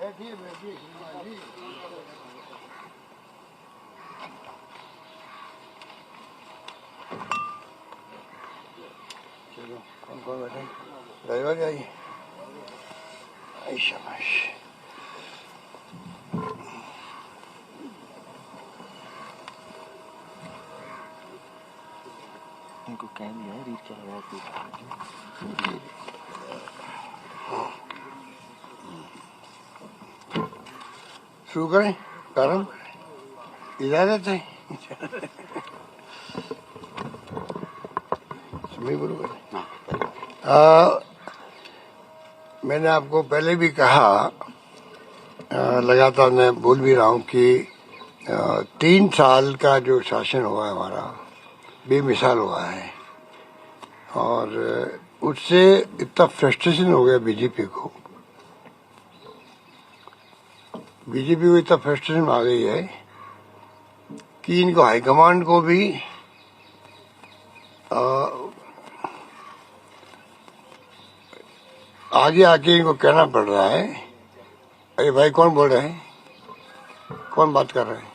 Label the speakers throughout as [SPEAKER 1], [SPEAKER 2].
[SPEAKER 1] चलो कौन कौन बैठे? ड्राइवर जाइए। शाबाश।
[SPEAKER 2] इनको क्या दिया है? रीड क्या लगा है?
[SPEAKER 1] शुरू करें प्रारंभ। इजाजत है। मैंने आपको पहले भी कहा, लगातार मैं बोल भी रहा हूँ कि 3 साल का जो शासन हुआ है हमारा बेमिसाल हुआ है, और उससे इतना फ्रस्ट्रेशन हो गया बीजेपी को इतना फ्रस्ट्रेशन आ गई है कि इनको हाईकमांड को भी आगे आके इनको कहना पड़ रहा है, अरे भाई कौन बोल रहे हैं, कौन बात कर रहे हैं,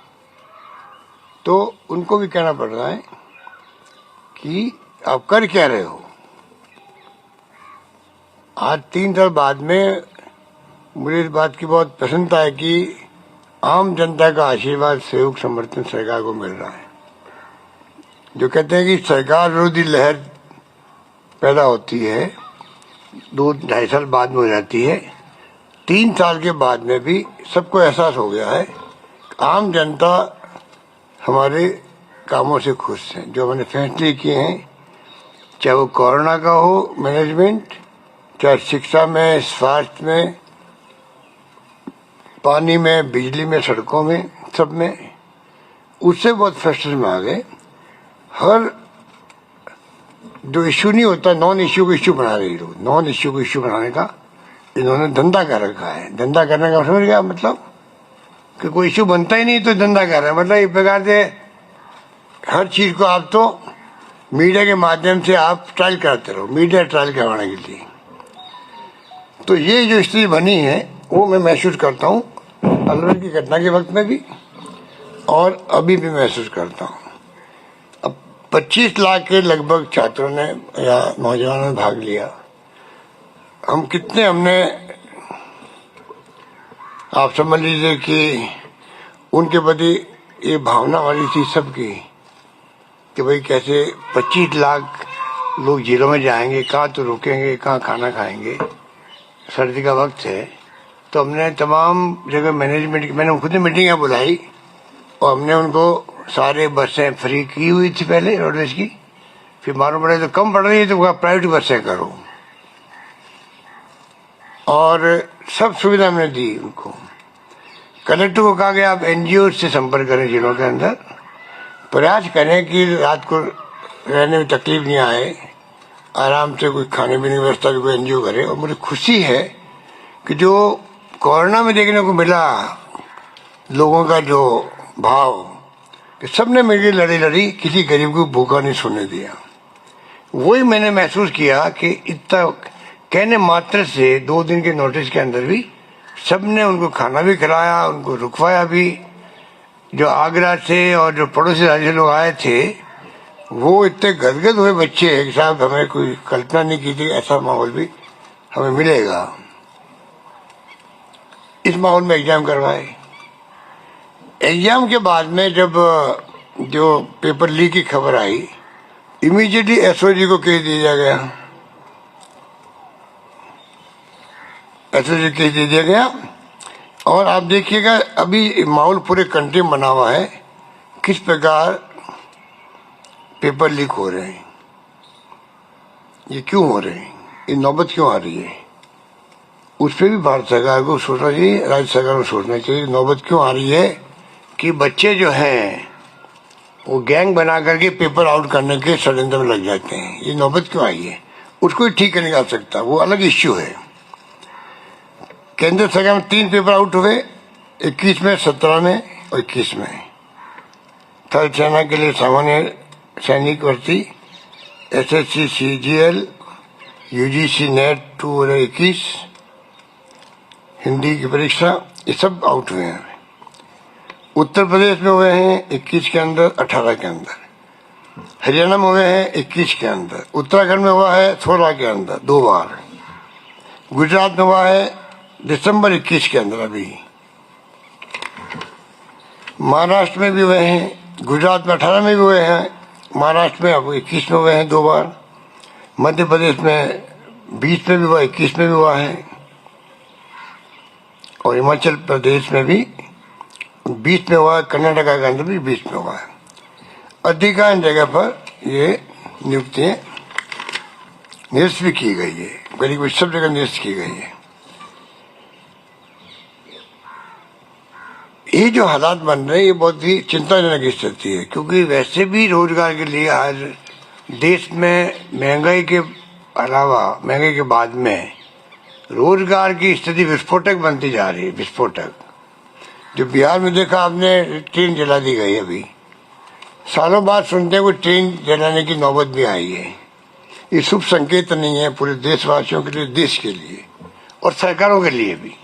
[SPEAKER 1] तो उनको भी कहना पड़ रहा है कि आप कर क्या रहे हो। आज 3 साल बाद में मुझे इस बात की बहुत प्रसन्नता है कि आम जनता का आशीर्वाद, सहयोग, समर्थन सरकार को मिल रहा है। जो कहते हैं कि सरकार विरोधी लहर पैदा होती है 2-2.5 साल बाद में हो जाती है, 3 साल के बाद में भी सबको एहसास हो गया है आम जनता हमारे कामों से खुश है। जो हमने फैसले किए हैं, चाहे वो कोरोना का हो मैनेजमेंट, चाहे शिक्षा में, स्वास्थ्य में, पानी में, बिजली में, सड़कों में, सब में, उससे बहुत फ्रस्ट्रेशन में आ गए। हर जो इश्यू नहीं होता, नॉन इश्यू को इश्यू बना रहे लोग। नॉन इश्यू को इश्यू बनाने का इन्होंने धंधा कर रखा है। धंधा करने का समझ गया मतलब कि कोई इश्यू बनता ही नहीं तो धंधा कर रहा है। मतलब एक प्रकार से हर चीज को आप तो मीडिया के माध्यम से आप ट्रायल कराते रहो, मीडिया ट्रायल करवाने के लिए। तो ये जो स्थिति बनी है वो मैं महसूस करता हूँ अलवर की घटना के वक्त में भी, और अभी भी महसूस करता हूँ। अब 25 लाख के लगभग छात्रों ने या नौजवानों ने भाग लिया। हमने आप समझ लीजिए कि उनके प्रति ये भावना वाली थी सबकी कि भाई कैसे 25 लाख लोग जेलों में जाएंगे, कहाँ तो रुकेंगे, कहाँ खाना खाएंगे, सर्दी का वक्त है। तो हमने तमाम जगह मैनेजमेंट की, मैंने खुद मीटिंगें बुलाई और हमने उनको सारे बसें फ्री की हुई थी पहले रोडवेज की। फिर मालूम पड़े तो कम पड़ रही है तो प्राइवेट बसें करो, और सब सुविधा हमने दी उनको। कलेक्टर को कहा गया आप एनजीओ से संपर्क करें जिलों के अंदर, प्रयास करें कि रात को रहने में तकलीफ नहीं आए, आराम से कोई खाने पीने की व्यवस्था भी कोई एनजीओ करे। और मुझे खुशी है कि जो कोरोना में देखने को मिला लोगों का जो भाव, कि सबने मिलकर लड़ी, किसी गरीब को भूखा नहीं सोने दिया। वही मैंने महसूस किया कि इतना कहने मात्र से 2 दिन के नोटिस के अंदर भी सबने उनको खाना भी खिलाया, उनको रुकवाया भी। जो आगरा से और जो पड़ोसी राज्य से लोग आए थे वो इतने गदगद हुए बच्चे कि साहब हमें कोई कल्पना नहीं की थी ऐसा माहौल भी हमें मिलेगा। इस माहौल में एग्जाम करवाए। एग्जाम के बाद में जब जो पेपर लीक की खबर आई, इमीडिएटली एसओजी को केस दिया गया, एसओजी केस दे दिया गया। और आप देखिएगा अभी माहौल पूरे कंट्री में बना हुआ है, किस प्रकार पेपर लीक हो रहे हैं, ये क्यों हो रहे हैं, ये नौबत क्यों आ रही है, उस पर भी भारत सरकार को सोचना चाहिए, राज्य सरकार को सोचना चाहिए नौबत क्यों आ रही है कि बच्चे जो हैं वो गैंग बना करके पेपर आउट करने के षड्यंत्र में लग जाते हैं। ये नौबत क्यों आई है, उसको ही ठीक करने का आवश्यकता, वो अलग इश्यू है। केंद्र सरकार में 3 पेपर आउट हुए, 21 में, 17 में और 21 में। थल सेना के लिए सामान्य सैनिक भर्ती, SSC CGL, UGC net 2021, Hindi की परीक्षा, ये सब आउट हुए हैं। उत्तर प्रदेश में हुए हैं 21 के अंदर, 18 के अंदर। हरियाणा में हुए हैं 21 के अंदर। उत्तराखंड में हुआ है 16 के अंदर 2 बार। गुजरात में हुआ है दिसंबर 21 के अंदर अभी। महाराष्ट्र में भी हुए हैं, गुजरात में 18 में भी हुए हैं, महाराष्ट्र में अब 21 में हुए हैं 2 बार। मध्य प्रदेश में 20 में भी हुआ, 21 में भी हुआ है, और हिमाचल प्रदेश में भी 20 में हुआ है, कर्नाटका के अंदर भी 20 में हुआ है। अधिकांश जगह पर ये नियुक्तियां निरस्त भी की गई है, करीब सब जगह निरस्त की गई है। ये जो हालात बन रहे हैं ये बहुत ही चिंताजनक स्थिति है, क्योंकि वैसे भी रोजगार के लिए आज देश में महंगाई के अलावा, महंगाई के बाद में रोजगार की स्थिति विस्फोटक बनती जा रही है, विस्फोटक। जो बिहार में देखा आपने, ट्रेन जला दी गई अभी, सालों बाद सुनते हैं वो ट्रेन जलाने की नौबत भी आई है। ये शुभ संकेत नहीं है पूरे देशवासियों के लिए, देश के लिए और सरकारों के लिए भी।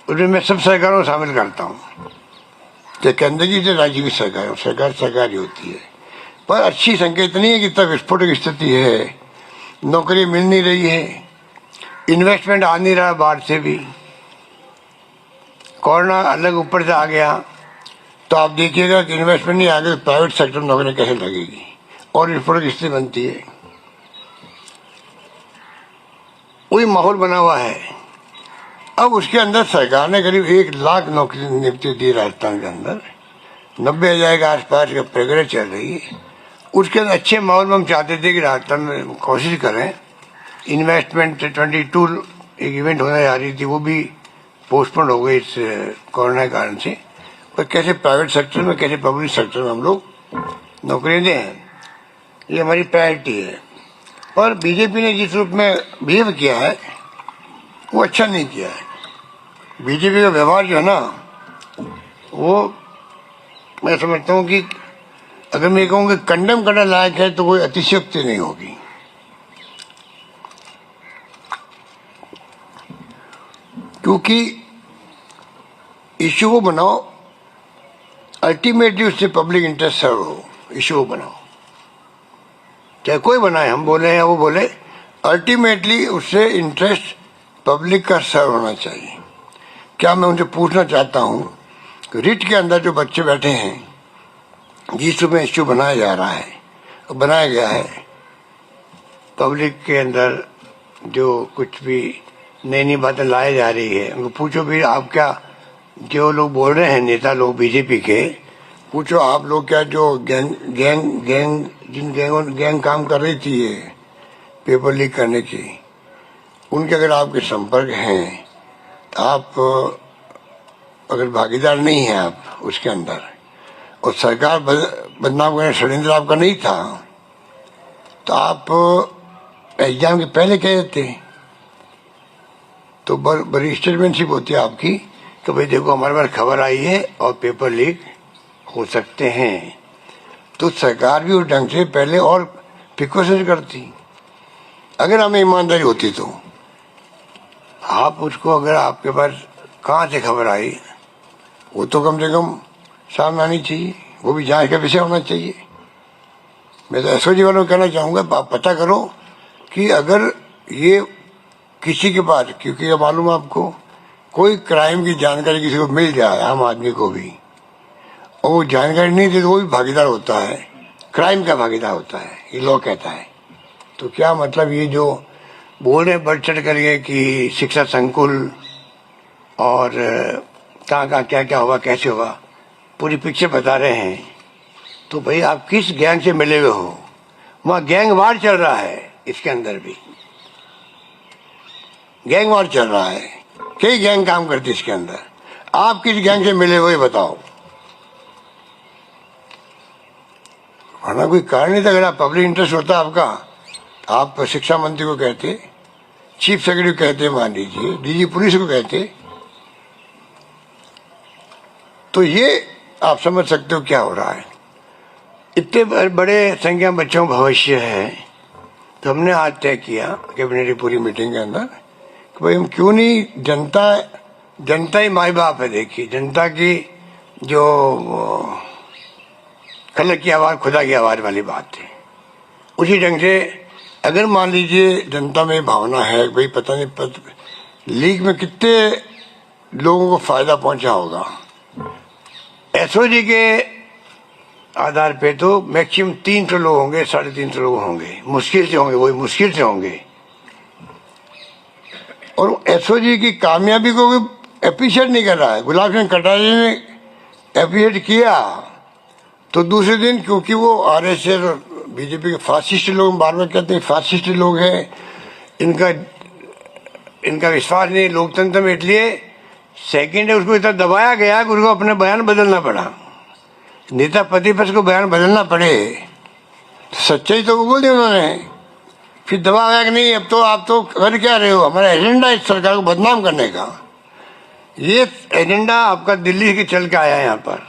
[SPEAKER 1] उनमें मैं सब सरकारों को शामिल करता हूँ, चाहे केंद्र की चाहे राज्य की सरकार, सरकार ही होती है। पर अच्छी संकेत नहीं है कि इतना विस्फोटक स्थिति है, नौकरी मिल नहीं रही है, इन्वेस्टमेंट आ नहीं रहा बाहर से भी। कोरोना अलग ऊपर से आ गया तो आप देखिएगा कि इन्वेस्टमेंट नहीं आगे, प्राइवेट सेक्टर में नौकरी कैसे लगेगी, और विस्फोटक स्थिति बनती है। वही माहौल बना हुआ है। अब उसके अंदर सरकार ने करीब 1 लाख नौकरी नियुक्ति दी राजस्थान के अंदर, 90,000 के आसपास का प्रक्रिया चल रही है। उसके अंदर अच्छे माहौल में हम चाहते थे कि राजस्थान में कोशिश करें। इन्वेस्टमेंट 22 एक इवेंट होने जा रही थी, वो भी पोस्टपोन हो गई इस कोरोना के कारण से। पर कैसे प्राइवेट सेक्टर में, कैसे पब्लिक सेक्टर में हम लोग नौकरियां दें, ये हमारी प्रायोरिटी है। और बीजेपी ने जिस रूप में बिहेव किया है वो अच्छा नहीं किया है। बीजेपी का व्यवहार जो है ना, वो मैं समझता हूँ कि अगर मैं कहूँ कि कंडेम करने लायक है तो कोई अतिशयोक्ति नहीं होगी। क्योंकि इश्यू को बनाओ, अल्टीमेटली उससे पब्लिक इंटरेस्ट सर्व हो, इश्यू को बनाओ, चाहे कोई बनाए, हम बोले या वो बोले, अल्टीमेटली उससे इंटरेस्ट पब्लिक का सर्व होना चाहिए। क्या मैं उनसे पूछना चाहता हूँ कि रिट के अंदर जो बच्चे बैठे हैं, जिस में इश्यू बनाया जा रहा है, बनाया गया है, पब्लिक के अंदर जो कुछ भी नई नई बातें लाई जा रही है, उनको पूछो भी आप क्या, जो लोग बोल रहे हैं नेता लोग बीजेपी के, पूछो आप लोग क्या जो गैंग काम कर रही थी ये पेपर लीक करने की, उनके अगर आपके संपर्क हैं तो आप अगर भागीदार नहीं हैं आप उसके अंदर, और सरकार बदनाम करने षड्यंत्र आपका नहीं था, तो आप एग्जाम के पहले कह देते। तो बड़ी स्टेटमेंटशिप होती है आपकी कि भाई देखो हमारे पास खबर आई है और पेपर लीक हो सकते हैं, तो सरकार भी उस ढंग से पहले और प्रिकॉशन करती। अगर हमें ईमानदारी होती तो आप उसको, अगर आपके पास कहाँ से खबर आई वो तो कम से कम सामने आनी चाहिए, वो भी जांच का विषय होना चाहिए। मैं तो एसओजी वालों को कहना चाहूँगा, आप पता करो कि अगर ये किसी के पास, क्योंकि ये मालूम आपको, कोई क्राइम की जानकारी किसी को मिल जाए, आम आदमी को भी, और वो जानकारी नहीं दे तो वो भी भागीदार होता है, क्राइम का भागीदार होता है, ये लॉ कहता है। तो क्या मतलब ये जो बोल रहे बढ़ चढ़ करिए कि शिक्षा संकुल और कहाँ क्या क्या होगा, कैसे होगा, पूरी पिक्चर बता रहे हैं, तो भाई आप किस गैंग से मिले हुए हो? वहाँ गैंग वार चल रहा है, इसके अंदर भी गैंग वार चल रहा है, कई गैंग काम करती है इसके अंदर। आप किस गैंग से मिले हुए बताओ, वरना कोई कारण नहीं था। अगर आप पब्लिक इंटरेस्ट होता आपका, आप शिक्षा मंत्री को कहते, चीफ सेक्रेटरी को कहते, मान लीजिए डीजी पुलिस को कहते, तो ये आप समझ सकते हो क्या हो रहा है। इतने बड़े संख्या बच्चों का भविष्य है, तो हमने आज तय किया कैबिनेट की पूरी मीटिंग के अंदर, कि भाई हम क्यों नहीं, जनता ही माई बाप है। देखिए जनता की जो खलक की आवाज़ खुदा की आवाज़ वाली बात थी। उसी ढंग से अगर मान लीजिए जनता में भावना है भाई पता नहीं लीग में कितने लोगों को फायदा पहुंचा होगा, एसओजी के आधार पे तो मैक्सिमम 300 लोग होंगे, 350 लोग होंगे, मुश्किल से होंगे, वही मुश्किल से होंगे। और एसओजी की कामयाबी को कोई अप्रिशिएट नहीं कर रहा है। गुलाब सिंह कटारिया ने अप्रिशिएट किया तो दूसरे दिन, क्योंकि वो आरएसएस और बीजेपी के फासिस्ट लोग, बार बार कहते हैं फासिस्ट लोग हैं, इनका विश्वास नहीं लोकतंत्र में, इसलिए सेकंड है उसको इतना दबाया गया कि उसको अपने बयान बदलना पड़ा। नेता प्रतिपक्ष को बयान बदलना पड़े तो सच्चाई तो बोल दी उन्होंने। फिर दबाव आया कि नहीं अब तो आप तो कर क्या रहे हो, हमारा एजेंडा इस सरकार को बदनाम करने का। ये एजेंडा आपका दिल्ली से चल के आया है, यहाँ पर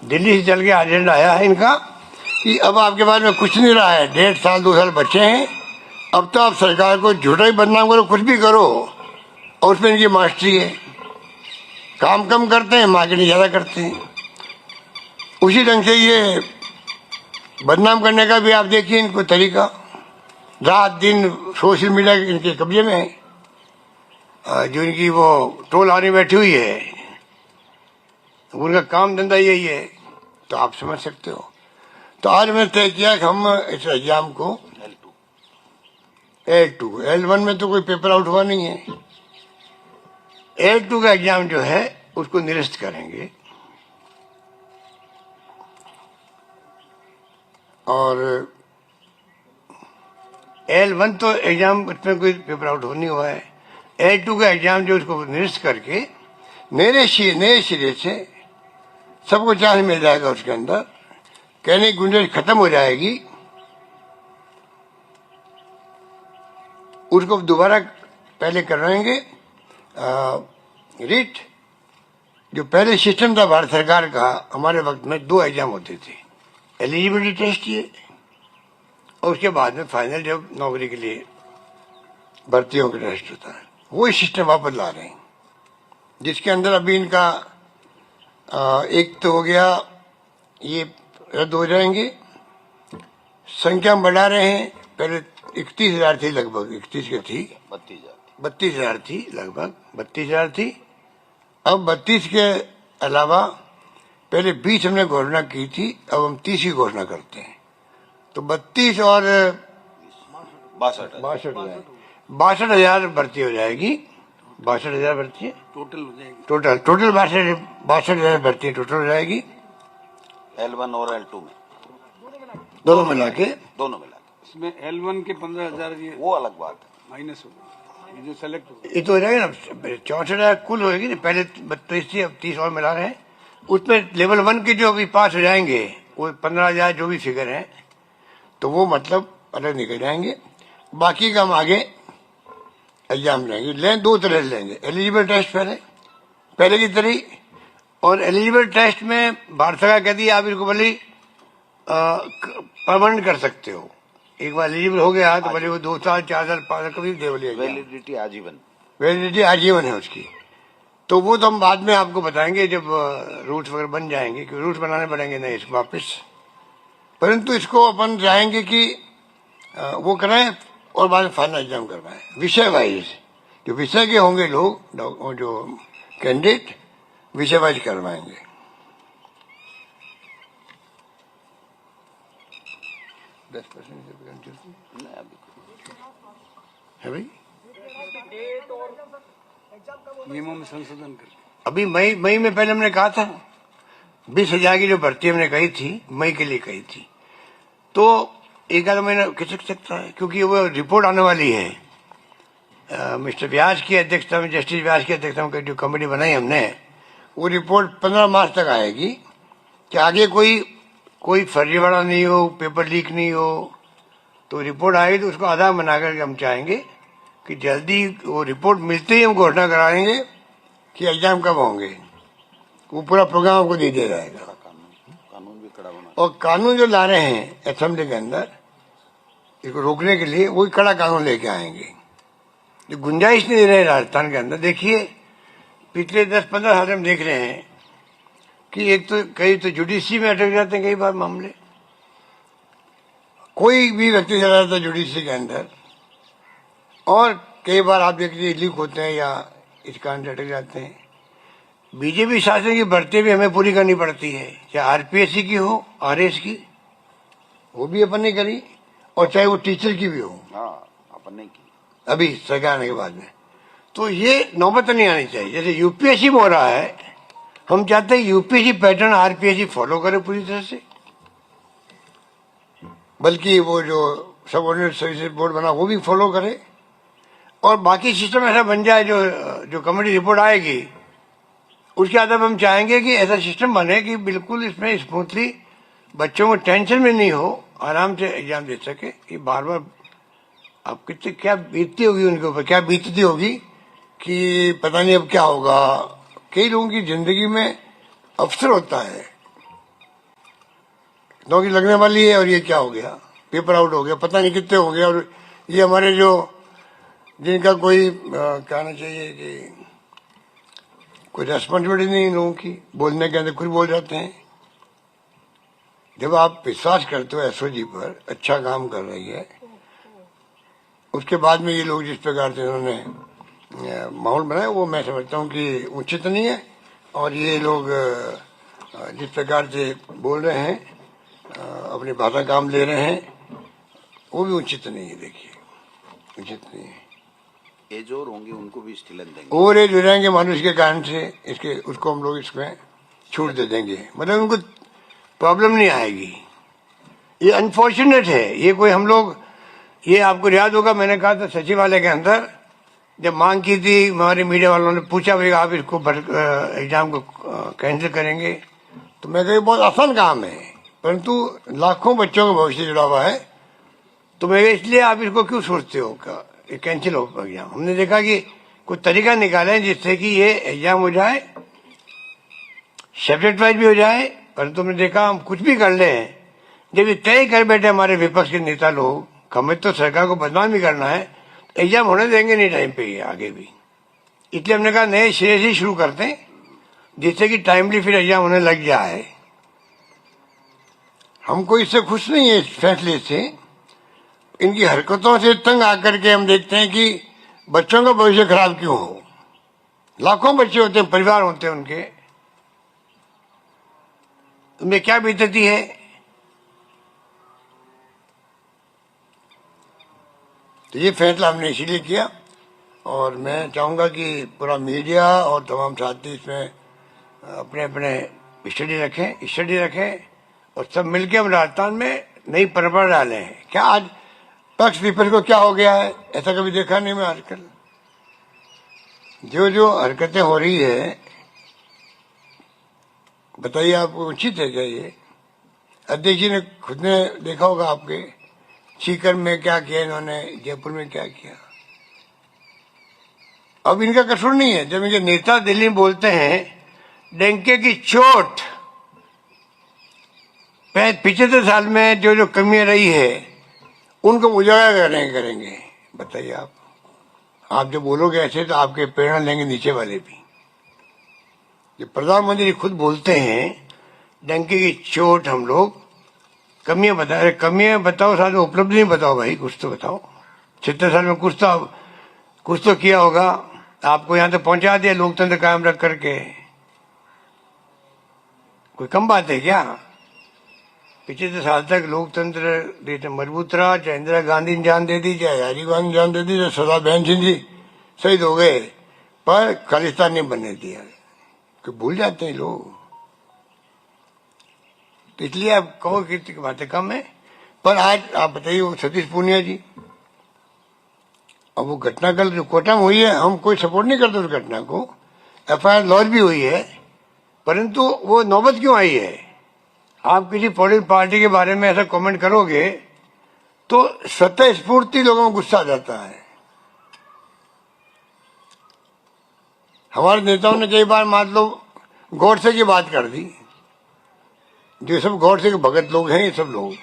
[SPEAKER 1] दिल्ली से चल के एजेंडा आया है इनका कि अब आपके बारे में कुछ नहीं रहा है, 1.5 साल 2 साल बच्चे हैं, अब तो आप सरकार को झूठा ही बदनाम करो, कुछ भी करो। और उसमें इनकी मास्टरी है, काम कम करते हैं, मार्केटिंग ज़्यादा करते हैं। उसी ढंग से ये बदनाम करने का भी आप देखिए इनको तरीका, रात दिन सोशल मीडिया इनके कब्जे में है। जो इनकी वो टोल आने बैठी हुई है, उनका काम धंधा यही है, तो आप समझ सकते हो। तो आज मैंने तय किया कि हम इस एग्जाम को L1 में तो कोई पेपर आउट हुआ नहीं है, L2 का एग्जाम जो है उसको निरस्त करेंगे। और L1 तो एग्जाम उसमें कोई पेपर आउट नहीं हुआ है, L2 का एग्जाम जो उसको निरस्त करके नए सिरे से सबको चांस मिल जाएगा, उसके अंदर कहने की गुंजाइश खत्म हो जाएगी। उसको दोबारा पहले करवाएंगे रीट। जो पहले सिस्टम था भारत सरकार का, हमारे वक्त में 2 एग्जाम होते थे, एलिजिबिलिटी टेस्ट ये और उसके बाद में फाइनल जब नौकरी के लिए भर्तियों का टेस्ट होता है, वही सिस्टम वापस ला रहे हैं, जिसके अंदर अभी इनका एक तो हो गया, ये रद्द हो जाएंगे। संख्या बढ़ा रहे हैं, पहले 31,000 थी, लगभग 31 की थी, 32,000 थी, लगभग 32,000 थी। अब 32 के अलावा पहले 20 हमने घोषणा की थी, अब हम 30 की घोषणा करते हैं। तो 32 और 62,000 भर्ती हो जाएगी, 62,000 भर्ती है
[SPEAKER 2] टोटल हो जाएगी,
[SPEAKER 1] टोटल 62,000 भर्ती टोटल हो जाएगी।
[SPEAKER 2] L1 और L2 में
[SPEAKER 1] दोनों मिला के
[SPEAKER 3] इसमें L1 के 15,000 ये
[SPEAKER 2] वो अलग बात है,
[SPEAKER 3] माइनस हो गया, ये जो सेलेक्ट हो
[SPEAKER 1] ये तो हो जाएगा ना, 64,000 कुल होगी ना, पहले 32 थी, अब 30 और मिला रहे हैं। उसमें लेवल 1 के जो अभी पास हो जाएंगे वो 15,000 जो भी फिगर है, तो वो मतलब अलग निकल जाएंगे। बाकी का हम आगे एग्जाम लेंगे, 2 तरह से लेंगे। एलिजिबल टेस्ट पहले की तरह, और एलिजिबल टेस्ट में भारत सरकार कहती है आप इसको भले परमानेंट कर सकते हो, एक बार एलिजिबल हो गया तो भले वो 2 साल 4 साल 5 साल कभी दे बोलिए,
[SPEAKER 2] वैलिडिटी
[SPEAKER 1] आजीवन है उसकी। तो वो तो हम बाद में आपको बताएंगे जब रूट्स वगैरह बन जाएंगे, क्योंकि रूट्स बनाने पड़ेंगे नहीं इसको वापस। परंतु इसको अपन चाहेंगे कि वो कराएं और बाद में फाइनल एग्जाम करवाएं, विषय वाइज। जो विषय के होंगे लोग, जो कैंडिडेट विषय वाइज करवाएंगे। 10% है भाई,
[SPEAKER 3] नियमों में संशोधन करके
[SPEAKER 1] अभी मई में पहले हमने कहा था 20,000 की जो भर्ती हमने कही थी, मई के लिए कही थी, तो 1 महीना खिसक सकता है, क्योंकि वो रिपोर्ट आने वाली है। मिस्टर व्यास की अध्यक्षता में, जस्टिस व्यास की अध्यक्षता में जो कमेटी बनाई हमने, वो रिपोर्ट 15 मार्च तक आएगी कि आगे कोई फर्जीवाड़ा नहीं हो, पेपर लीक नहीं हो। तो रिपोर्ट आएगी तो उसको आधार बना करके हम चाहेंगे कि जल्दी वो रिपोर्ट मिलते ही हम घोषणा कराएंगे कि एग्जाम कब होंगे। वो पूरा प्रोग्राम आपको दे दिया जाएगा।
[SPEAKER 2] कानून भी कड़ा बना,
[SPEAKER 1] और कानून जो ला रहे हैं असेंबली के अंदर इसको रोकने के लिए, वही कड़ा कानून लेके आएंगे। जो गुंजाइश नहीं दे रहे हैं राजस्थान के अंदर। देखिए पिछले 10-15 साल हम देख रहे हैं कि एक तो कई तो जुडिशरी में अटक जाते हैं कई बार मामले, कोई भी व्यक्ति चला जाता है जुडिशरी के अंदर, और कई बार आप देख लीजिए लीक होते हैं या इस कारण से अटक जाते हैं। बीजेपी शासन की भर्ती भी हमें पूरी करनी पड़ती है, चाहे आरपीएससी की हो, आरएस की, वो भी अपन ने करी, और चाहे वो टीचर की भी हो,
[SPEAKER 2] हाँ अपन नहीं की
[SPEAKER 1] अभी सरकार आने के बाद में। तो ये नौबत नहीं आनी चाहिए। जैसे यूपीएससी में हो रहा है, हम चाहते हैं यूपीएससी पैटर्न आरपीएससी फॉलो करे पूरी तरह से, बल्कि वो जो सबऑर्डिनेट सर्विसेज बोर्ड बना वो भी फॉलो करे, और बाकी सिस्टम ऐसा बन जाए जो कमेटी रिपोर्ट आएगी उसके आधार पर हम चाहेंगे कि ऐसा सिस्टम बने कि बिल्कुल इसमें स्मूथली बच्चों को टेंशन में नहीं हो, आराम से एग्जाम दे सके। ये बार बार आप कितने क्या बीतती होगी उनके ऊपर, क्या बीतती होगी कि पता नहीं अब क्या होगा। कई लोगों की जिंदगी में अवसर होता है, नौकरी लगने वाली है और ये क्या हो गया, पेपर आउट हो गया, पता नहीं कितने हो गए। और ये हमारे जो जिनका कोई कहना चाहिए कि कोई रेस्पॉन्सिबिलिटी नहीं लोगों की, बोलने के अंदर कुछ बोल जाते हैं। जब आप विश्वास करते हो एसओजी पर अच्छा काम कर रही है, उसके बाद में ये लोग जिस प्रकार से उन्होंने माहौल बनाया वो मैं समझता हूँ कि उचित नहीं है। और ये लोग जिस प्रकार से बोल रहे हैं, अपनी भाषा काम ले रहे हैं, वो भी उचित नहीं है। देखिए उचित नहीं है।
[SPEAKER 2] एज और होंगे उनको भी स्टिलन देंगे,
[SPEAKER 1] और एज हो जाएंगे मनुष्य के कारण से, इसके उसको हम लोग इसमें छूट दे देंगे, मतलब उनको प्रॉब्लम नहीं आएगी। ये अनफॉर्चुनेट है। ये कोई हम लोग, ये आपको याद होगा मैंने कहा था सचिवालय के अंदर जब मांग की थी, हमारे मीडिया वालों ने पूछा भाई आप इसको एग्जाम को कैंसिल करेंगे, तो मैं कही बहुत आसान काम है, परंतु लाखों बच्चों का भविष्य जुड़ा हुआ है, तो मैं इसलिए आप इसको क्यों सोचते हो का ये कैंसिल हो एग्जाम। हमने देखा कि कुछ तरीका निकाले जिससे कि ये एग्जाम हो जाए, सब्जेक्ट वाइज भी हो जाए। परंतु हमने देखा हम कुछ भी कर ले, जब ये तय कर बैठे हमारे विपक्ष के नेता लोग, हमें तो सरकार को बदनाम भी करना है, तो एग्जाम होने देंगे नहीं टाइम पे ये आगे भी। इसलिए हमने कहा नए सिरे से शुरू करते हैं, जिससे कि टाइमली फिर एग्जाम होने लग जाए। हमको इससे खुश नहीं है, इस फैसले से, इनकी हरकतों से तंग आकर के हम देखते हैं कि बच्चों का भविष्य खराब क्यों हो। लाखों बच्चे होते हैं, परिवार होते हैं उनके, उनमें क्या बीतती है। तो ये फैसला हमने इसीलिए किया, और मैं चाहूंगा कि पूरा मीडिया और तमाम साथी इसमें अपने अपने स्टडी रखें और सब मिलकर हम राजस्थान में नई परंपरा डालें। क्या आज पक्ष विपक्ष को क्या हो गया है, ऐसा कभी देखा नहीं मैं आजकल। जो हरकतें हो रही है, बताइए आपको उचित है क्या ये? अध्यक्ष जी ने खुद ने देखा होगा, आपके सीकर में क्या किया इन्होंने, जयपुर में क्या किया। अब इनका कसूर नहीं है। जब इनके नेता दिल्ली में बोलते हैं डंके की चोट, 75 साल में जो कमियां रही है उनको उजागर करेंगे। बताइए आप जो बोलोगे ऐसे तो आपके प्रेरणा लेंगे नीचे वाले भी। जो प्रधानमंत्री खुद बोलते हैं डंके की चोट, हम लोग कमियां बता रहे, कमियां बताओ, साथ में उपलब्धि नहीं बताओ भाई, कुछ तो बताओ। 76 साल में कुछ तो किया होगा, आपको यहां तक पहुंचा दिया लोकतंत्र कायम रख करके, कोई कम बात है क्या? 75 साल तक लोकतंत्र मजबूत रहा, चाहे इंदिरा गांधी ने जान दे दी, चाहे राजीव गांधी ने जान दे दी, चाहे सरदार बहन सिंह जी शहीद हो गए, पर खालिस्तान नहीं बनने दिया। कि भूल जाते हैं लोग। तो इसलिए आप कहो कि बातें कम है, पर आज आप बताइए वो सतीश पूनिया जी, अब वो घटना कल जो कोटा में हुई है, हम कोई सपोर्ट नहीं करते उस घटना को, एफआईआर लॉन्च भी हुई है, परंतु वो नौबत क्यों आई है? आप किसी पॉलिटिकल पार्टी के बारे में ऐसा कमेंट करोगे तो स्वतः स्फूर्ति लोगों में गुस्सा आ जाता है। हमारे नेताओं ने कई बार मान लो गॉडसे की बात कर दी, जो सब गॉडसे के भगत लोग हैं, ये सब लोग,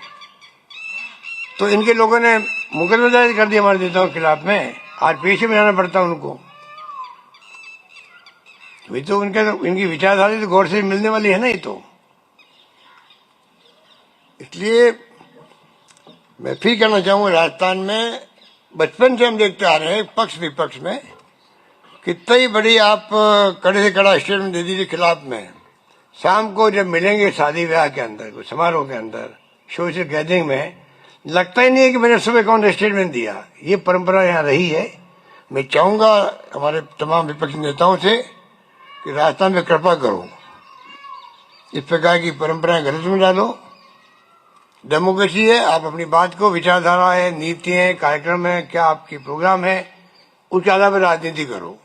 [SPEAKER 1] तो इनके लोगों ने मुकदमा दर्ज कर दिया हमारे नेताओं के खिलाफ में। आज पीछे बनाना पड़ता उनको। वे तो इनकी विचारधारा तो गौर से मिलने वाली है ना ये तो। इसलिए मैं फिर कहना चाहूंगा, राजस्थान में बचपन से हम देखते आ रहे हैं पक्ष विपक्ष में कितना ही बड़ी आप कड़े से कड़ा स्टेटमेंट दे दीजिए खिलाफ में, शाम को जब मिलेंगे शादी ब्याह के अंदर, समारोह के अंदर, सोशल गैदरिंग में, लगता ही नहीं है कि मैंने सुबह कौन सा स्टेटमेंट दिया। ये परंपरा यहाँ रही है। मैं चाहूंगा हमारे तमाम विपक्षी नेताओं से कि राजस्थान में कृपा करो, इस प्रकार की परंपराएं गलत में डालो। डेमोक्रेसी है, आप अपनी बात को, विचारधारा है, नीति है, कार्यक्रम है, क्या आपकी प्रोग्राम है, उसके आधार पर राजनीति करो।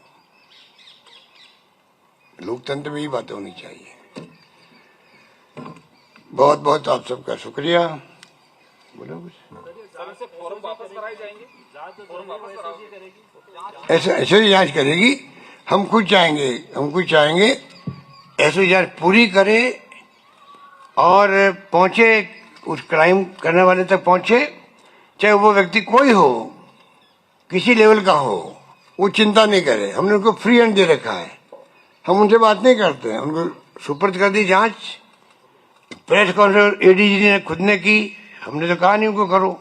[SPEAKER 1] लोकतंत्र में ही बातें होनी चाहिए। बहुत बहुत आप सबका शुक्रिया। बोलो कुछ। ऐसे ही जांच करेगी। हम खुद चाहेंगे ऐसी जांच पूरी करे और पहुंचे, उस क्राइम करने वाले तक पहुंचे, चाहे वो व्यक्ति कोई हो, किसी लेवल का हो, वो चिंता नहीं करे। हमने उनको फ्री हैंड दे रखा है, हम उनसे बात नहीं करते हैं। उनको सुपर्द कर दी जांच, प्रेस कॉन्फ्रेंस एडीजी ने खुद ने की, हमने तो कहा नहीं उनको करो,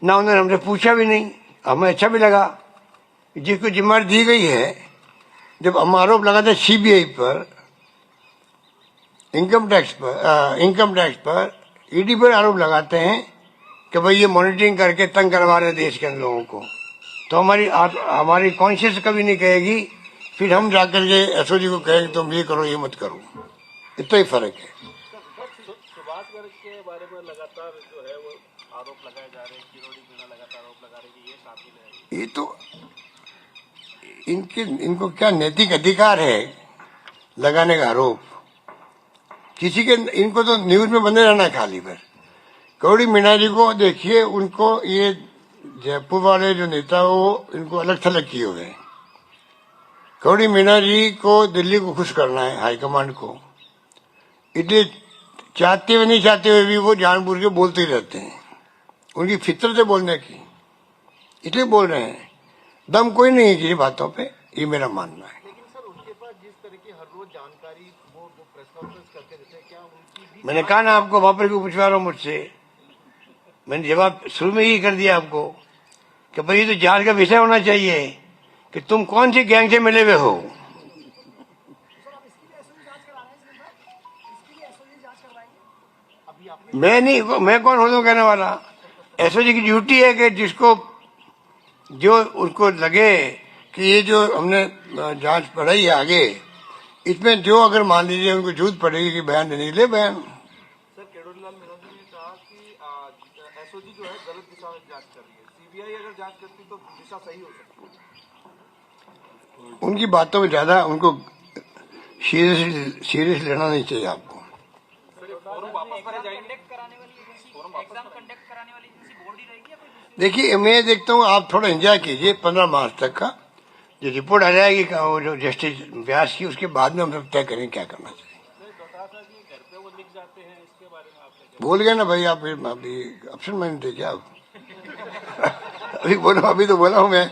[SPEAKER 1] ना उन्होंने हमसे पूछा भी नहीं। हमें अच्छा भी लगा जिसको जिम्मेदारी दी गई है। जब हम आरोप लगाते हैं सीबीआई पर, इनकम टैक्स पर, ईडी पर आरोप लगाते हैं कि भाई ये मॉनिटरिंग करके तंग करवा रहे देश के लोगों को, तो हमारी कॉन्शियस कभी नहीं कहेगी फिर हम जाकर के एसओजी को कहेंगे तुम ये करो ये मत करो। इतना ही फर्क है।
[SPEAKER 4] सुभाष गर्ग के बारे में लगातार जो है वो आरोप लगाए जा रहे हैं, किरोड़ी मीणा लगातार आरोप लगा रहे हैं कि ये शामिल है।
[SPEAKER 1] ये तो इनको क्या नैतिक अधिकार है लगाने का आरोप? किसी के, इनको तो न्यूज में बने रहना खाली पर। किरोड़ी मीणा जी को देखिए, उनको ये जयपुर वाले जो नेता वो इनको अलग थलग किए हुए। किरोड़ी मीणा जी को दिल्ली को खुश करना है, हाईकमांड को, इसलिए चाहते हुए नहीं चाहते हुए भी वो जानबूझ के बोलते ही रहते हैं। उनकी फितरत है बोलने की, इसलिए बोल रहे हैं। दम कोई नहीं है किसी बातों पे, ये मेरा मानना है।
[SPEAKER 4] लेकिन सर उनके पास जिस तरह की हर रोज जानकारी वो प्रेस कॉन्फ्रेंस करते रहते हैं, क्या उनकी भी?
[SPEAKER 1] मैंने कहा ना आपको, वापस क्यों पूछवा रहा हूँ मुझसे? मैंने जवाब शुरू में ही कर दिया आपको कि भाई ये तो जांच का विषय होना चाहिए कि तुम कौन सी गैंग से मिले हुए हो। मैं कौन हूँ कहने वाला? एसओजी की ड्यूटी है कि जिसको जो उसको लगे कि ये जो हमने जांच बढ़ाई है आगे, इसमें जो अगर मान लीजिए उनको जरूरत पड़ेगी कि बयान देने के लिए, बयान।
[SPEAKER 4] सर किरोड़ी लाल मीणा जी ने कहा कि एसओजी जो है गलत दिशा में जांच कर रही है, सीबीआई अगर जांच करती तो दिशा सही हो सकती है।
[SPEAKER 1] उनकी बातों में ज्यादा उनको सीरियस लेना नहीं चाहिए आपको। देखिए मैं देखता हूँ आप थोड़ा एंजॉय कीजिए 15 मार्च तक का जो रिपोर्ट आ जाएगी वो जो जस्टिस व्यास की, उसके बाद में हम सब तय करेंगे क्या करना चाहिए। बोल गए ना भाई आप, अभी ऑप्शन मैंने थे क्या अभी बोलो, अभी तो बोला हूँ मैं।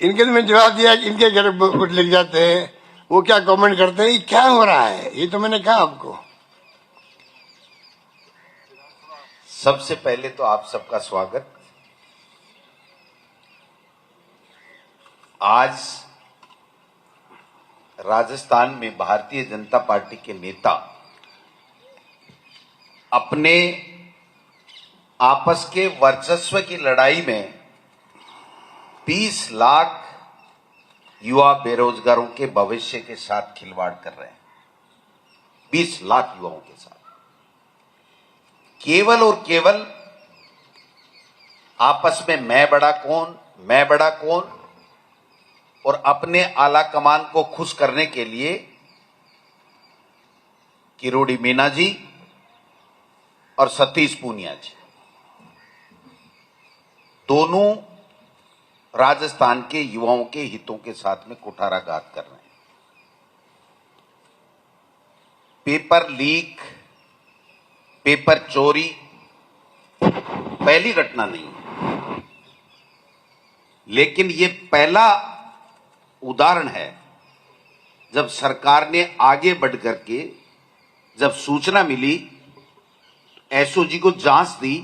[SPEAKER 1] इनके तो मैं जवाब दिया कि इनके घर कुछ लिख जाते हैं, वो क्या कमेंट करते हैं, ये क्या हो रहा है, ये तो मैंने कहा आपको।
[SPEAKER 2] सबसे पहले तो आप सबका स्वागत। आज राजस्थान में भारतीय जनता पार्टी के नेता अपने आपस के वर्चस्व की लड़ाई में 20 लाख युवा बेरोजगारों के भविष्य के साथ खिलवाड़ कर रहे हैं। 20 लाख युवाओं के साथ केवल और केवल आपस में मैं बड़ा कौन और अपने आला कमान को खुश करने के लिए किरोड़ी मीणा जी और सतीश पूनिया जी दोनों राजस्थान के युवाओं के हितों के साथ में कुठाराघात कर रहे हैं। पेपर लीक, पेपर चोरी पहली घटना नहीं है। लेकिन ये पहला उदाहरण है जब सरकार ने आगे बढ़ करके जब सूचना मिली एसओजी को जांच दी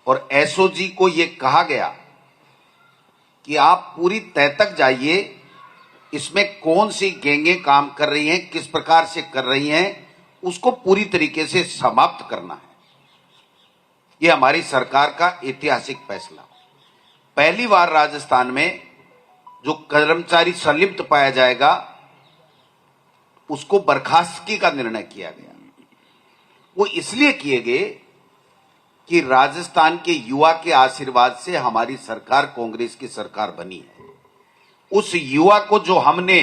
[SPEAKER 2] और एसओजी को यह कहा गया कि आप पूरी तह तक जाइए, इसमें कौन सी गैंगें काम कर रही हैं, किस प्रकार से कर रही हैं, उसको पूरी तरीके से समाप्त करना है। यह हमारी सरकार का ऐतिहासिक फैसला। पहली बार राजस्थान में जो कर्मचारी संलिप्त पाया जाएगा उसको बर्खास्तगी का निर्णय किया गया। वो इसलिए किए गए कि राजस्थान के युवा के आशीर्वाद से हमारी सरकार कांग्रेस की सरकार बनी है। उस युवा को जो हमने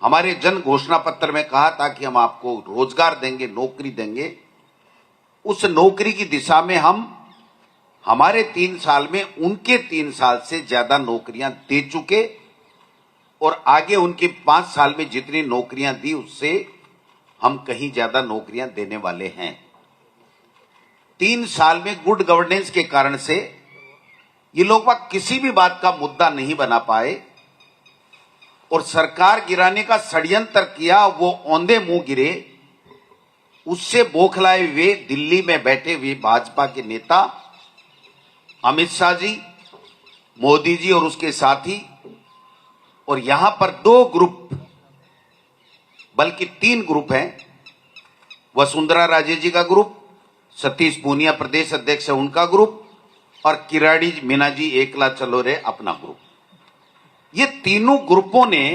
[SPEAKER 2] हमारे जन घोषणा पत्र में कहा था कि हम आपको रोजगार देंगे, नौकरी देंगे, उस नौकरी की दिशा में हम हमारे 3 साल में उनके 3 साल से ज्यादा नौकरियां दे चुके और आगे उनके 5 साल में जितनी नौकरियां दी उससे हम कहीं ज्यादा नौकरियां देने वाले हैं। 3 साल में गुड गवर्नेंस के कारण से ये लोग किसी भी बात का मुद्दा नहीं बना पाए और सरकार गिराने का षड्यंत्र किया, वो औंधे मुंह गिरे। उससे बौखलाए हुए दिल्ली में बैठे हुए भाजपा के नेता अमित शाह जी, मोदी जी और उसके साथी, और यहां पर 2 ग्रुप बल्कि 3 ग्रुप हैं। वसुंधरा राजे जी का ग्रुप, सतीश पूनिया प्रदेश अध्यक्ष है उनका ग्रुप, और किराड़ी मीना जी एकला चलो रे अपना ग्रुप। ये तीनों ग्रुपों ने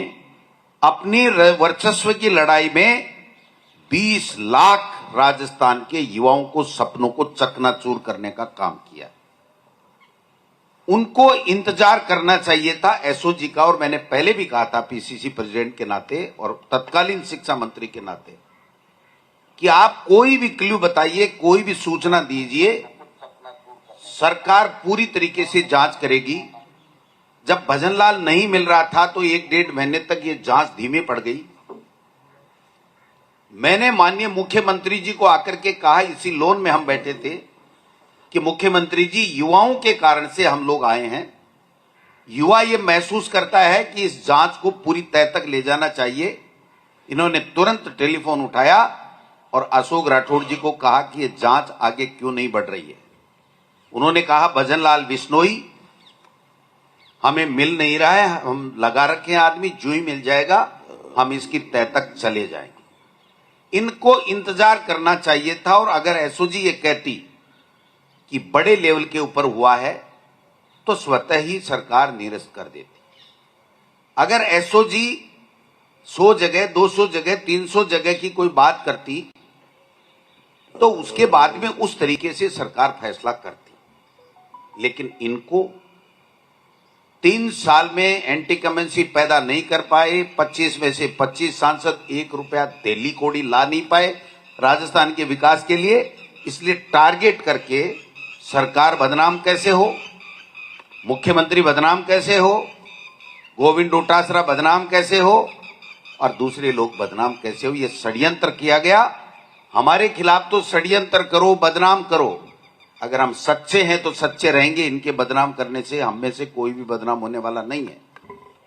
[SPEAKER 2] अपनी वर्चस्व की लड़ाई में 20 लाख राजस्थान के युवाओं को सपनों को चकनाचूर करने का काम किया। उनको इंतजार करना चाहिए था एसओजी का, और मैंने पहले भी कहा था पीसीसी प्रेसिडेंट के नाते और तत्कालीन शिक्षा मंत्री के नाते कि आप कोई भी क्लू बताइए, कोई भी सूचना दीजिए, सरकार पूरी तरीके से जांच करेगी। जब भजनलाल नहीं मिल रहा था तो 1-1.5 महीने तक ये जांच धीमे पड़ गई। मैंने माननीय मुख्यमंत्री जी को आकर के कहा, इसी लोन में हम बैठे थे, कि मुख्यमंत्री जी युवाओं के कारण से हम लोग आए हैं। युवा ये महसूस करता है कि इस जांच को पूरी तह तक ले जाना चाहिए। इन्होंने तुरंत टेलीफोन उठाया और अशोक राठौड़ जी को कहा कि ये जांच आगे क्यों नहीं बढ़ रही है। उन्होंने कहा भजनलाल बिश्नोई हमें मिल नहीं रहा है, हम लगा रखे हैं आदमी, जो ही मिल जाएगा हम इसकी तह तक चले जाएंगे। इनको इंतजार करना चाहिए था, और अगर एसओजी ये कहती कि बड़े लेवल के ऊपर हुआ है तो स्वतः ही सरकार निरस्त कर देती। अगर एसओजी 100 जगह, 200 जगह, 300 जगह की कोई बात करती तो उसके बाद में उस तरीके से सरकार फैसला करती। लेकिन इनको 3 साल में एंटी कमेंसी पैदा नहीं कर पाए। 25 में से 25 सांसद 1 रुपया दिल्ली कोड़ी ला नहीं पाए राजस्थान के विकास के लिए। इसलिए टारगेट करके सरकार बदनाम कैसे हो, मुख्यमंत्री बदनाम कैसे हो, गोविंद डोटासरा बदनाम कैसे हो और दूसरे लोग बदनाम कैसे हो, ये षड्यंत्र किया गया। हमारे खिलाफ तो षड्यंत्र करो, बदनाम करो, अगर हम सच्चे हैं तो सच्चे रहेंगे। इनके बदनाम करने से हम में से कोई भी बदनाम होने वाला नहीं है।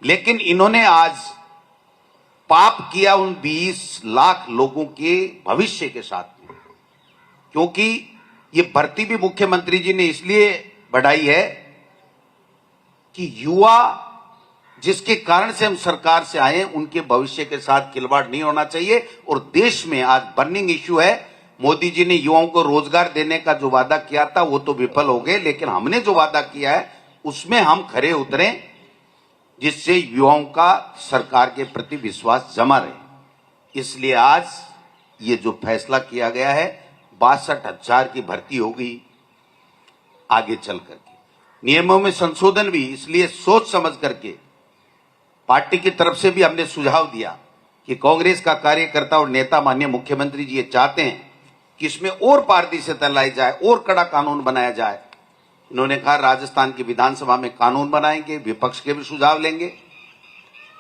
[SPEAKER 2] लेकिन इन्होंने आज पाप किया उन 20 लाख लोगों के भविष्य के साथ में, क्योंकि ये भर्ती भी मुख्यमंत्री जी ने इसलिए बढ़ाई है कि युवा जिसके कारण से हम सरकार से आए उनके भविष्य के साथ खिलवाड़ नहीं होना चाहिए। और देश में आज बर्निंग इश्यू है। मोदी जी ने युवाओं को रोजगार देने का जो वादा किया था वो तो विफल हो गए, लेकिन हमने जो वादा किया है उसमें हम खरे उतरें, जिससे युवाओं का सरकार के प्रति विश्वास जमा रहे। इसलिए आज ये जो फैसला किया गया है, 62,000 की भर्ती होगी आगे चल करके। नियमों में संशोधन भी इसलिए सोच समझ करके पार्टी की तरफ से भी हमने सुझाव दिया कि कांग्रेस का कार्यकर्ता और नेता माननीय मुख्यमंत्री जी ये चाहते हैं कि इसमें और पारदर्शिता लाई जाए और कड़ा कानून बनाया जाए। इन्होंने कहा राजस्थान की विधानसभा में कानून बनाएंगे, विपक्ष के भी सुझाव लेंगे।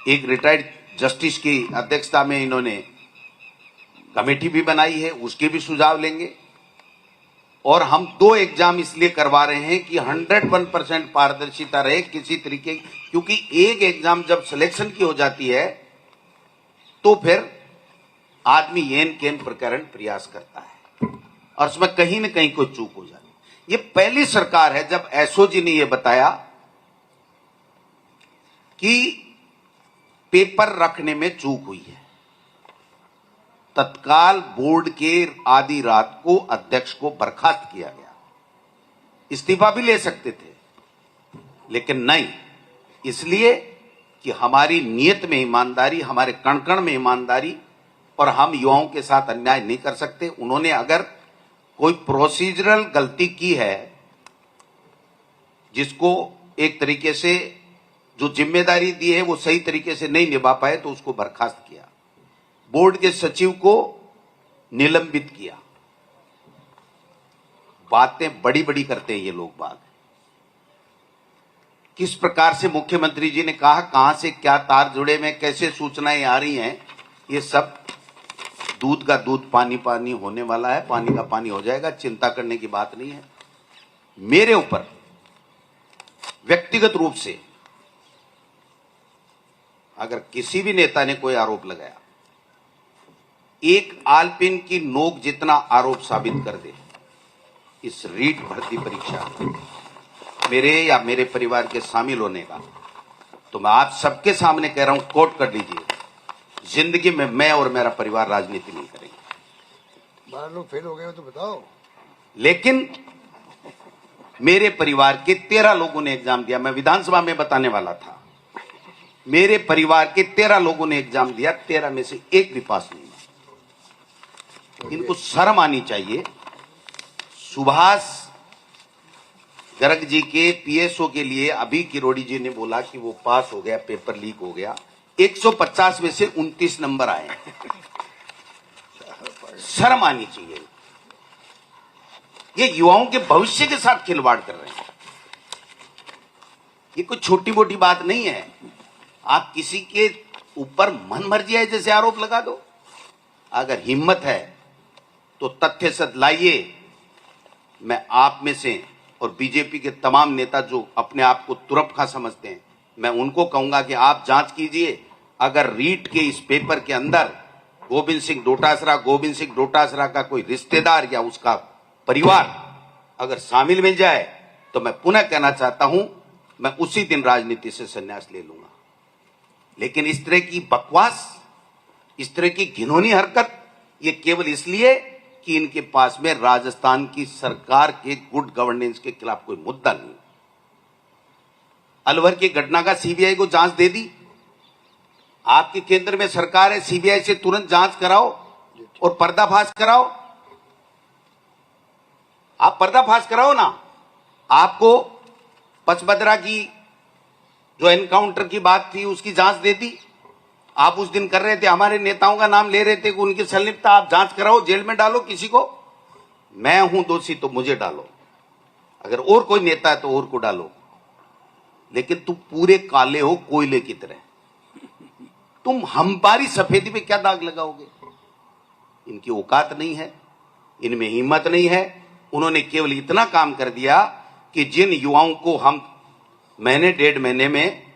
[SPEAKER 2] एक रिटायर्ड जस्टिस की अध्यक्षता में इन्होंने कमेटी भी बनाई है, उसके भी सुझाव लेंगे। और हम 2 एग्जाम इसलिए करवा रहे हैं कि 101% पारदर्शिता रहे किसी तरीके, क्योंकि एक एग्जाम जब सिलेक्शन की हो जाती है तो फिर आदमी येन केन प्रकरण प्रयास करता है और उसमें कहीं न कहीं कोई चूक हो जाती है। ये पहली सरकार है जब एसओजी ने यह बताया कि पेपर रखने में चूक हुई है। तत्काल बोर्ड के आधी रात को अध्यक्ष को बर्खास्त किया गया। इस्तीफा भी ले सकते थे, लेकिन नहीं, इसलिए कि हमारी नीयत में ईमानदारी, हमारे कण कण में ईमानदारी, और हम युवाओं के साथ अन्याय नहीं कर सकते। उन्होंने अगर कोई प्रोसीजरल गलती की है, जिसको एक तरीके से जो जिम्मेदारी दी है वो सही तरीके से नहीं निभा पाए, तो उसको बर्खास्त किया। बोर्ड के सचिव को निलंबित किया। बातें बड़ी बड़ी करते हैं ये लोग बाग। किस प्रकार से मुख्यमंत्री जी ने कहा, कहां से क्या तार जुड़े में कैसे सूचनाएं आ रही हैं, ये सब दूध का दूध पानी पानी होने वाला है, पानी का पानी हो जाएगा, चिंता करने की बात नहीं है। मेरे ऊपर व्यक्तिगत रूप से अगर किसी भी नेता ने कोई आरोप लगाया, एक आलपिन की नोक जितना आरोप साबित कर दे इस रीट भर्ती परीक्षा मेरे या मेरे परिवार के शामिल होने का, तो मैं आप सबके सामने कह रहा हूं, कोट कर लीजिए, जिंदगी में मैं और मेरा परिवार राजनीति नहीं करेंगे।
[SPEAKER 1] 12 लोग फेल हो गए हो तो बताओ।
[SPEAKER 2] लेकिन मेरे परिवार के 13 लोगों ने एग्जाम दिया। मैं विधानसभा में बताने वाला था, मेरे परिवार के 13 लोगों ने एग्जाम दिया, 13 में से एक भी पास नहीं। इनको शर्म आनी चाहिए। सुभाष गर्ग जी के पीएसओ के लिए अभी किरोड़ी जी ने बोला कि वो पास हो गया, पेपर लीक हो गया, 150 में से 29 नंबर आए। शर्म आनी चाहिए। ये युवाओं के भविष्य के साथ खिलवाड़ कर रहे हैं। ये कोई छोटी मोटी बात नहीं है। आप किसी के ऊपर मन मर्जी है जैसे आरोप लगा दो। अगर हिम्मत है तो तथ्य सद लाइए। मैं आप में से और बीजेपी के तमाम नेता जो अपने आप को तुरप खा समझते हैं, मैं उनको कहूंगा कि आप जांच कीजिए। अगर रीट के इस पेपर के अंदर गोविंद सिंह डोटासरा का कोई रिश्तेदार या उसका परिवार अगर शामिल मिल जाए, तो मैं पुनः कहना चाहता हूं, मैं उसी दिन राजनीति से संन्यास ले लूंगा। लेकिन इस तरह की बकवास, इस तरह की घिनौनी हरकत, ये केवल इसलिए कि इनके पास में राजस्थान की सरकार के गुड गवर्नेंस के खिलाफ कोई मुद्दा नहीं। अलवर की घटना का सीबीआई को जांच दे दी। आपके केंद्र में सरकार है, सीबीआई से तुरंत जांच कराओ और पर्दाफाश कराओ। आप पर्दाफाश कराओ ना। आपको पचमदरा की जो एनकाउंटर की बात थी उसकी जांच दे दी। आप उस दिन कर रहे थे, हमारे नेताओं का नाम ले रहे थे कि उनकी संलिप्तता, आप जांच कराओ, जेल में डालो किसी को। मैं हूं दोषी तो मुझे डालो, अगर और कोई नेता है तो और को डालो। लेकिन तुम पूरे काले हो कोयले की तरह, तुम हमारी सफेदी पे क्या दाग लगाओगे? इनकी औकात नहीं है, इनमें हिम्मत नहीं है। उन्होंने केवल इतना काम कर दिया कि जिन युवाओं को हम महीने 1.5 महीने में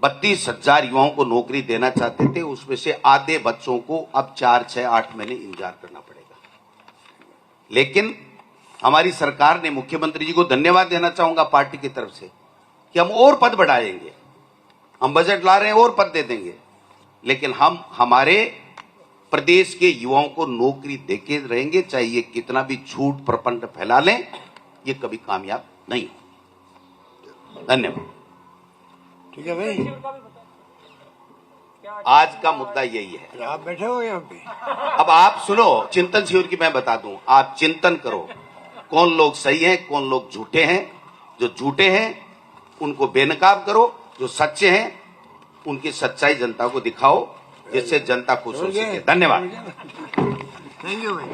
[SPEAKER 2] 32,000 युवाओं को नौकरी देना चाहते थे, उसमें से आधे बच्चों को अब 4, 6, 8 महीने इंतजार करना पड़ेगा। लेकिन हमारी सरकार ने, मुख्यमंत्री जी को धन्यवाद देना चाहूंगा पार्टी की तरफ से, कि हम और पद बढ़ाएंगे, हम बजट ला रहे हैं और पद दे देंगे, लेकिन हम हमारे प्रदेश के युवाओं को नौकरी देके रहेंगे। चाहे ये कितना भी झूठ प्रपंच फैला लें, ये कभी कामयाब नहीं हो। धन्यवाद।
[SPEAKER 1] ठीक है भाई,
[SPEAKER 2] आज का मुद्दा यही है।
[SPEAKER 1] आप बैठे हो यहाँ पे।
[SPEAKER 2] अब आप सुनो, चिंतन शिविर की मैं बता दूं, आप चिंतन करो कौन लोग सही हैं, कौन लोग झूठे हैं। जो झूठे हैं उनको बेनकाब करो, जो सच्चे हैं उनकी सच्चाई जनता को दिखाओ, जिससे जनता खुश हो सके। धन्यवाद।
[SPEAKER 1] थैंक यू भाई।